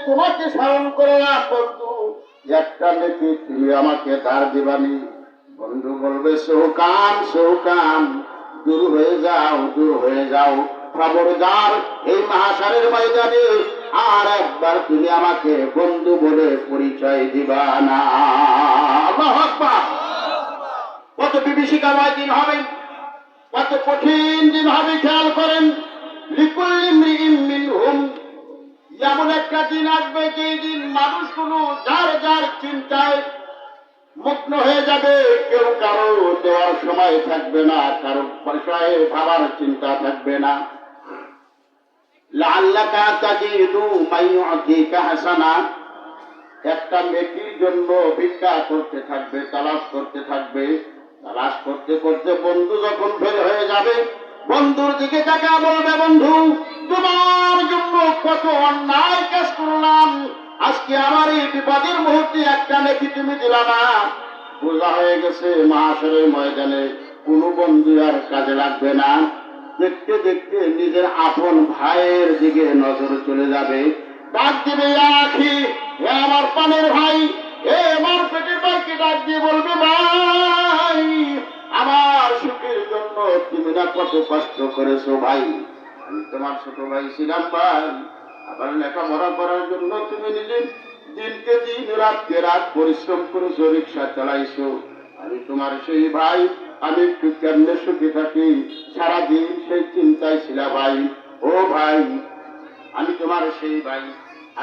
তোমাকে স্মরণ করলাম বন্ধু, একটা নেকি তুমি আমাকে ধার দিবানি। বন্ধু বলবে সৌকান সৌকান, দূর হয়ে যাও দূর হয়ে যাও, খবরদার এই মহাসারের ময়দানে আর একবার তুমি আমাকে বন্ধু বলে পরিচয় দিবা না। আল্লাহু আকবার। কত বিভীষিকাময় দিন হবে, কত কঠিন দিন হবে, খেয়াল করেন। লিকুল্লি ইমরিইম মিনহুম, এমন একটা দিন আসবে যেই দিন মানুষগুলো যার যার চিন্তায় মগ্ন হয়ে যাবে। কেউ কারো দেওয়ার সময় থাকবে না, কারো বিষয়ে ভাবার চিন্তা থাকবে না। লাআল্লাকা তাজিদু মান ইউতিকা হাসানা, একটা নেকির জন্য ভিক্ষা করতে থাকবে, তালাশ করতে থাকবে। তালাশ করতে করতে বন্ধু যখন ফেল হয়ে যাবে, বন্ধুর দিকে তাকা বলবে, বন্ধু তোমার জন্য কত অন্যায় কাজ করলাম, আজকে আমার এই বিপদের মুহূর্তে একটা নেকি তুমি দিলা না। বোঝা হয়ে গেছে মাহশরের ময়দানে কোনো বন্ধু আর কাজে লাগবে না। দেখতে দেখতে নিজের আপন ভাইয়ের দিকে নজর চলে যাবে। ডাক দিবে, আখি, হে আমার পানের ভাই, হে আমার পেটের ভাইকে ডাক দিয়ে বলবে, ভাই আমার সুখের জন্য তুমি না কত কষ্ট করেছো ভাই, আমি তোমার ছোট ভাই ছিলাম ভাই। আবার লেখাপড়া করার জন্য তুমি নিজে দিনকে দিন রাতকে রাত পরিশ্রম করেছো, রিক্সা চালাইছো, আমি তোমার সেই ভাই। আমি একটু কেমনে সুখে থাকি সারাদিন সেই চিন্তায় ছিল ভাই। ও ভাই, আমি তোমার সেই ভাই,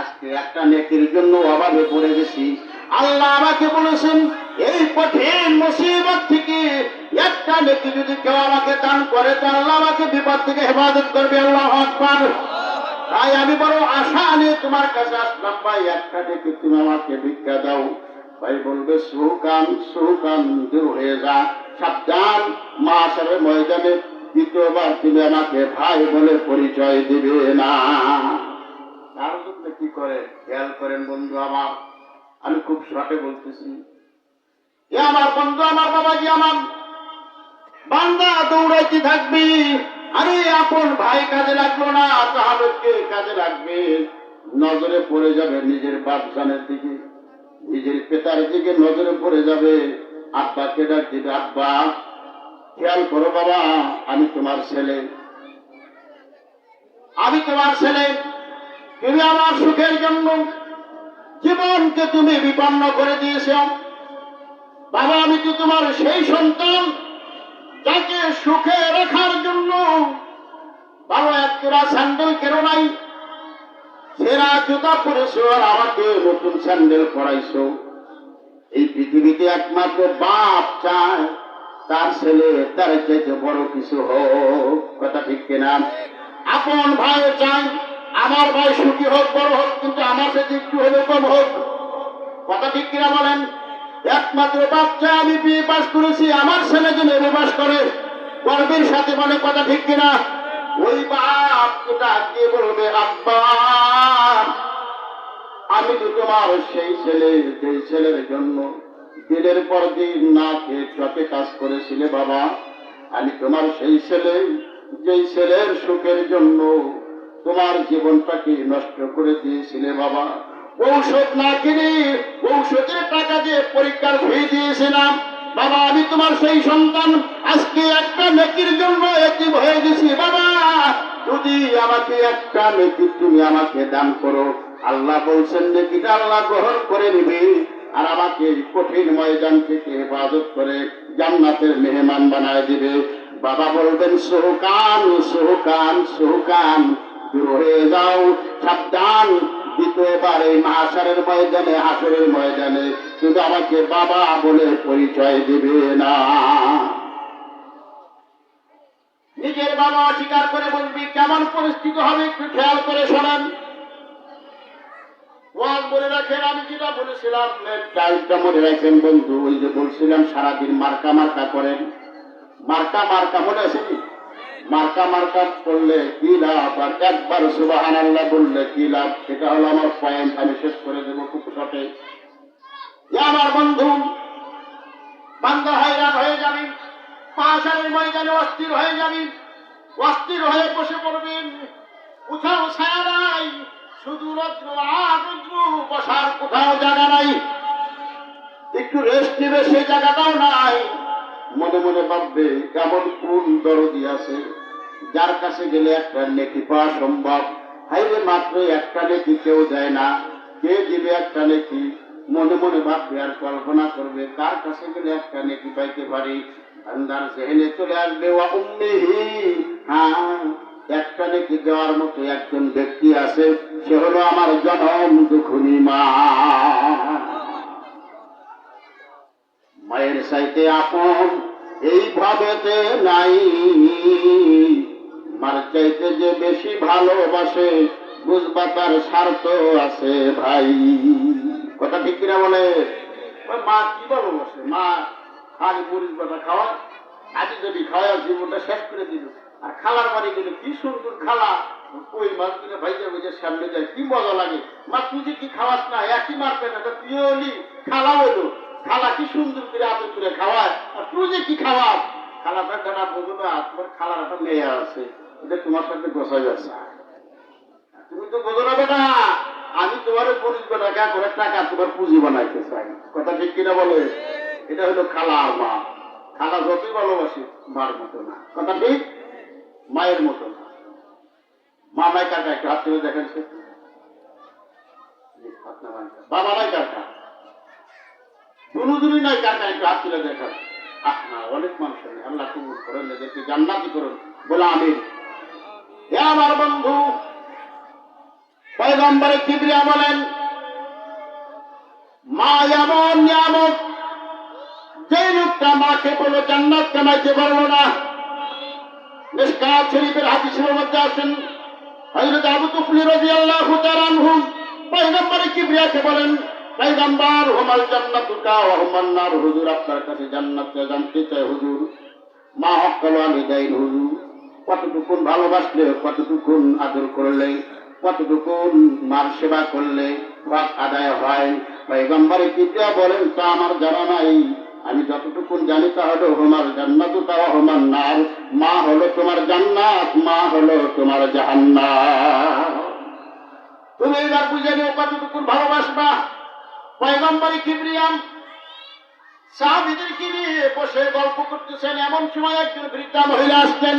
আজকে একটা নেকির জন্য অভাবে পড়ে গেছি। আল্লাহ আমাকে বলেছেন এই কঠিন মুসিবত থেকে একটা নেকি যদি কেউ আমাকে দান করে, তো আল্লাহ আমাকে বিপদ থেকে হেফাজত করবে। আল্লাহু আকবার। তাই আমি বড় আশা নিয়ে তোমার কাছে আসলাম ভাই, একটা নেকি তুমি আমাকে ভিক্ষা দাও। ভাই বলবে, সুকান সুকান, দূর হয়ে যা, সাবধান, মাহশরের ময়দানে দ্বিতীয়বার তুমি আমাকে ভাই বলে পরিচয় দিবে না। তার জন্য কি করে খেয়াল করেন বন্ধু আমার, আমি খুব শর্টে বলতেছি। এ আমার বন্ধু, আমার বাবাজি, আমার বান্দা দৌড়াইতে থাকবি, আরে আপন ভাই কাজে লাগলো না, তাহলে কে কাজে লাগবে? নজরে পড়ে যাবে নিজের বাপজানের দিকে, নিজের পিতার দিকে নজরে পড়ে যাবে। আব্বাকে ডাক দিবে, আব্বা খেয়াল করো বাবা, আমি তোমার ছেলে, আমি তোমার ছেলে, তুমি আমার সুখের জন্য জীবনকে তুমি বিপন্ন করে দিয়েছ। বাবা আমি তো তোমার সেই সন্তান যাকে সুখে রাখার জন্য ভালো একটা স্যান্ডেল কেন নাই, সেরা জুতা পরেছো আর আমাকে নতুন স্যান্ডেল পরাইছো। এই পৃথিবীতে একমাত্র বাপ চায় তার ছেলে তার চাইতে বড় কিছু হোক, কথা ঠিক কিনা? আপন ভাই চাই আমার ভাই সুখী হোক, বড় হোক, কিন্তু আমার সাথে একটু হলে কম হোক, কথা ঠিক কিনা বলেন? একমাত্র বাচ্চা আমি বিয়ে পাস করেছি, আমার ছেলে যেন এমএ পাস করে, গর্বের সাথে বলে, কথা ঠিক কিনা? ওই বাপ ডাক দিয়ে বলবে, আব্বা আমি তো তোমার সেই ছেলে, যেই ছেলের জন্য দিনের পর দিন না খেয়ে ট্রাকে কাজ করেছিলে বাবা, আমি তোমার সেই ছেলে, যেই ছেলের সুখের জন্য তোমার জীবনটাকে নষ্ট করে দিয়েছিলে বাবা। ঔষধ না কিনে ঔষধের টাকা দিয়ে পরীক্ষার ফি দিয়েছিলাম বাবা, আমি তোমার সেই সন্তান, আজকে একটা নেকির জন্য এতিম হয়ে গেছি বাবা, যদি আমাকে একটা নেকি তুমি আমাকে দান করো। আল্লাহ বলছেন নেকিটা আল্লাহ গ্রহণ করে নিবে আর আমাকে কঠিন ময়দান থেকে হেফাজত করে জান্নাতের মেহমান বানায় দিবে। বাবা বলবেন, সুকান সুকান সুকান, দূর হয়ে যাও, সাবধান, দ্বিতীয়বার এই মাহশরের ময়দানে, হাসরের ময়দানে শুধু আমাকে বাবা বলে পরিচয় দিবে না। নিজের বাবা অস্বীকার করে বলবি, কেমন পরিস্থিতি হবে একটু খেয়াল করে শোনেন। ওয়াজ বলে রাখেন, আমি যেটা বলেছিলাম টাইমটা মনে রাখেন বন্ধু। ওই যে বলছিলাম সারাদিন মার্কা মার্কা করেন, মার্কা মার্কা মনে আছে কি? মার্কা মার্কা করলে কি লাভ, আর একবার সুবহানাল্লাহ বললে কি লাভ, এটা হলো আমার পয়েন্ট। আমি শেষ করে দেবো খুব শর্টে। আমার বন্ধু বান্দা হয়রান হয়ে যাবি, মাহশরের ময়দানে অস্থির হয়ে যাবি, অস্থির হয়ে বসে পড়বেন, কোথাও ছায়া নাই, শুধু রৌদ্র আর রৌদ্র, বসার কোথাও জায়গা নাই, একটু রেস্ট নেবে সেই জায়গাটাও নাই। মনে মনে ভাববে কেমন কোন দরদি আছে যার কাছে গেলে একটা নেকি পাওয়া সম্ভব। হাইরে মাত্র একটা নেকি কেউ দেয় না, কে দিবে একটা নেকি? মনে মনে ভাববে আর কল্পনা করবে কার কাছে গেলে একটা নেকি পাইতে পারি। বান্দার জেহেনে চলে আসবে ওয়া উম্মিহি, হ্যাঁ একটা নেকি দেওয়ার মতো একজন ব্যক্তি আছে, সে হলো আমার জনম দুঃখিনী মা। মায়ের চাইতে আপন এইভাবেতে নাই, মার চাইতে যে বেশি ভালোবাসে বুঝবা তার স্বার্থ আছে ভাই। কথা ঠিক কিনা বলে? মা কি ভালোবাসে? মা খালি মরিচ বাটা খাওয়া, আজকে যদি খাওয়া জীবনটা শেষ করে দিল। আর খালার বাড়ি গেলে কি সুন্দর খালা, ওই মাছ কিনে ভাইজা ভাইজা সামনে যায়, কি মজা লাগে। মা তুই যে কি খাওয়াস না, একই মারবে না, তুই হলি খালা হইলো, খালা কি সুন্দর করে আদর করে খাওয়ায়, আর তুই যে কি খাওয়াস। খালাটা ডানা বোঝো না, তোমার খালার একটা মেয়ে আছে, এটা তোমার সাথে গোসাই আছে, তুমি তো বোঝো না বেটা, আমি তোমার পুলিশ বানাকা করে টাকা তোমার পুঁজি বানাইতে চাই। কথা ঠিক কিনা বলে? এটা হলো খালা আর মা। খালা যতই ভালোবাসে মার মতো না, কথা ঠিক, মায়ের মতো না। মা নাই কাকা, একটু হাত তুলে দেখেন, বাবা নাই কাকা, দুনুদুনি নাই কাকা, একটু হাত তুলে দেখান। না অনেক মানুষ নেই, আল্লাহ কবুল করেন, এদেরকে জান্নাতি করুন, বলে আমিন। হে আমার বন্ধু, পয়গম্বরে কিবরিয়া বলেন মা এমন নিয়ামত, যে লোকটা মাকে বলে জান্নাত কামাইতে পারলো না। মিশকাত শরীফের হাদিসের মধ্যে আছেন হযরত আবু তুফলি রাদিয়াল্লাহু তাআলা আনহু পয়গম্বরে কিবরিয়াকে বলেন, পয়গম্বর হুমাল জান্নাতুকা ওয়া হুমান নার, হুজুর আপনার কাছে জান্নাতটা জানতে চাই হুজুর। মা হক্কাল ওয়ালিদাইন, হুজুর কতটুকুন ভালোবাসলে, কতটুকুন আদর করলে, কতটুকুন মার সেবা করলে হক আদায় হয়। পয়গম্বরে কিবরিয়া বলেন তা আমার জানা নাই, আমি যতটুকুন জানি তা হলো হুমাল জান্নাতুকা ওয়া হুমান নার, মা হলো তোমার জান্নাত, মা হলো তোমার জাহান্নাম। তুমি এবার বুঝে নিও কতটুকুন ভালোবাসবা। পয়গম্বরে কিবরিয়া সাহাবীদেরকে নিয়ে বসে গল্প করতেছেন, এমন সময় একজন বৃদ্ধা মহিলা আসলেন।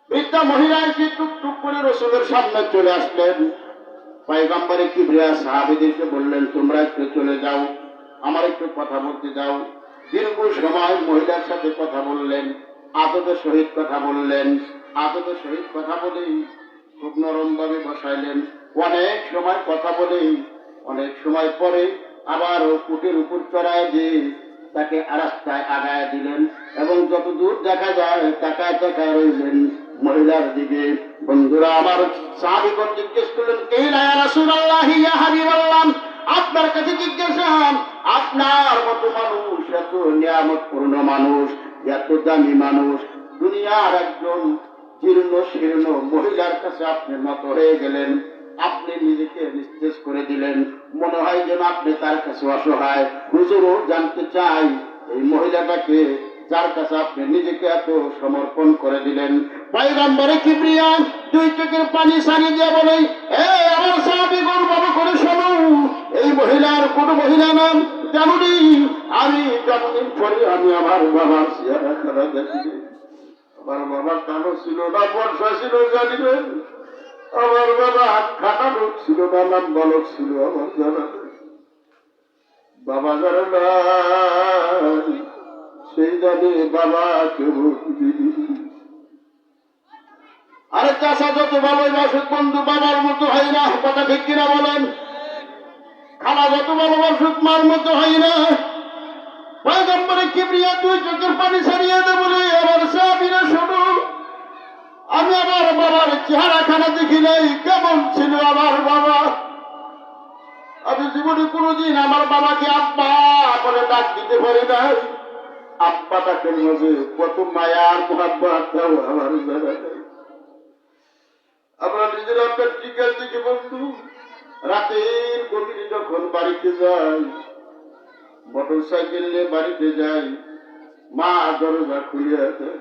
বৃদ্ধা মহিলা এসে টুকটুক করে রাসূলের সামনে চলে আসলেন। পয়গম্বরে কিবরিয়া সাহাবীদেরকে বললেন, তোমরা একটু চলে যাও, আমার একটু কথা বলতে দাও। দীর্ঘ সময় মহিলার সাথে কথা বললেন, আদবের সহিত কথা বললেন। আদবের সহিত কথা বলেই খুব নরম ভাবে বসাইলেন। অনেক সময় কথা বলেই অনেক সময় পরে আবার উটের উপর চড়ায় দিয়ে তাকে রাস্তায় আগায় দিলেন, এবং যত দূর দেখা যায় তাকায় তাকায় রইলেন মহিলার দিকে। বন্ধুরা আমার, সাহাবীগণ জিজ্ঞেস করলেন, কে ইয়া রাসূলুল্লাহ ইয়া হাবিবাল্লাহ, আপনার কাছে জিজ্ঞাসা, আপনার মতো মানুষ, এত নিয়ামতপূর্ণ মানুষ, এত দামি মানুষ, দুনিয়ার একজন জীর্ণ শীর্ণ মহিলার কাছে আপনি নত হয়ে গেলেন, আপনি নিজেকে নিস্তেজ করে দিলেন, মনে হয় যেন আপনি তার কাছে অসহায়। হুজুরও জানতে চাই, এই মহিলাটাকে যার কাছে আপনি নিজেকে এত সমর্পণ করে দিলেন। পয়গম্বরে কিবরিয়া দুই চোখের পানি সারিয়ে দিয়ে বলে, আমার সাহাবীগণ ভালো করে শোনো, এই মহিলার কোন মহিলা নাম জানুনি, আমি জন্মের পরে আমি আমার বাবার চেহারা খারাপ দেখি। আমার বাবা কালো ছিল না বর্ষা ছিল জানিবেন, আমার বাবা হাত খাটা লোক ছিল না নাম বালক ছিল, আমার জানা বাবা জানা নাই, সেই জানে বাবা কেউ। আরে চাষা যত ভালোই বাসুক বন্ধু বাবার মতো হয় না, কথা ঠিক কিনা বলেন? খালা যত ভালোবাসুক মার মতো হয় না। পয়গম্বরে কিবরিয়া দুই চোখের পানি ছাড়িয়ে দে বলে, আমার সাহাবীরা শোনো, আমি আমার বাবার চেহারা খানা দেখি নাই, কেমন ছিল আমার বাবা। আমি জীবনে কোনোদিন আমার বাবাকে আব্বা বলে ডাক দিতে পারি নাই। আব্বা ডাকের মাঝে কত মায়ার মহাব্বত আমার জানা নেই। আমরা নিজের আপনার জিজ্ঞাসা দিকে বন্ধু, রাতের গভীরে যখন বাড়িতে যাই, মোটর সাইকেল নিয়ে বাড়িতে যাই, মা দরজা খুলিয়া দেয়,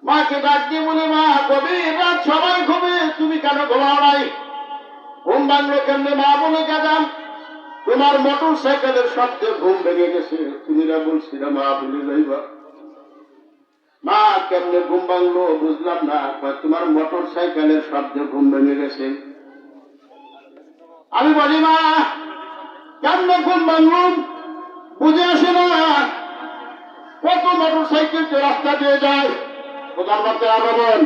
মাকে ডাক দিয়ে বলি, মা গভীর রাত সবাই ঘুমে, তুমি কেন ঘুমাও নাই? ঘুম ভাঙলো কেমনে? মা বলে, গেলাম তোমার মোটর সাইকেলের শব্দে ঘুম ভেঙে গেছে, তুমি না বলছি না মা ভুলে যাইবা। মা কেমনে ঘুম ভাঙলো বুঝলাম না। কয়, তোমার মোটর সাইকেলের শব্দে ঘুম ভেঙে গেছে। আমি বলি, মা কেমনে ঘুম ভাঙলুম বুঝে আসে না, কত মোটর সাইকেল তো রাস্তা দিয়ে যায়। প্রধানমন্ত্রী আগমন।